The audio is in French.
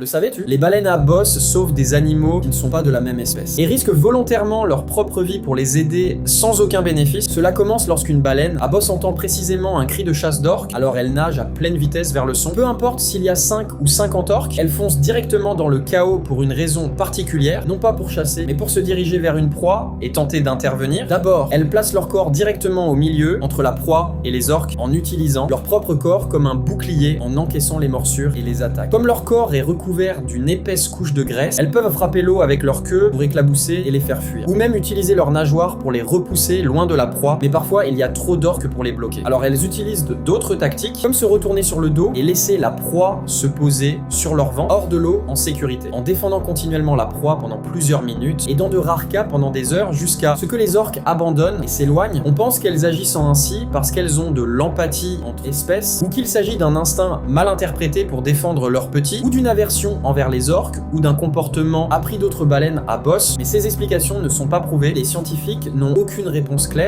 Le savais-tu? Les baleines à bosse sauvent des animaux qui ne sont pas de la même espèce et risquent volontairement leur propre vie pour les aider sans aucun bénéfice. Cela commence lorsqu'une baleine à bosse entend précisément un cri de chasse d'orques, alors elle nage à pleine vitesse vers le son. Peu importe s'il y a 5 ou 50 orques, elle fonce directement dans le chaos pour une raison particulière, non pas pour chasser, mais pour se diriger vers une proie et tenter d'intervenir. D'abord, elles placent leur corps directement au milieu, entre la proie et les orques, en utilisant leur propre corps comme un bouclier, en encaissant les morsures et les attaques. Comme leur corps est recouvert d'une épaisse couche de graisse, elles peuvent frapper l'eau avec leur queue pour éclabousser et les faire fuir. Ou même utiliser leurs nageoires pour les repousser loin de la proie, mais parfois il y a trop d'orques pour les bloquer. Alors elles utilisent d'autres tactiques, comme se retourner sur le dos et laisser la proie se poser sur leur ventre, hors de l'eau, en sécurité, en défendant continuellement la proie pendant plusieurs minutes, et dans de rares cas pendant des heures, jusqu'à ce que les orques abandonnent et s'éloignent. On pense qu'elles agissent ainsi parce qu'elles ont de l'empathie entre espèces, ou qu'il s'agit d'un instinct mal interprété pour défendre leurs petits, ou d'une aversion envers les orques, ou d'un comportement appris d'autres baleines à bosse, mais ces explications ne sont pas prouvées, les scientifiques n'ont aucune réponse claire,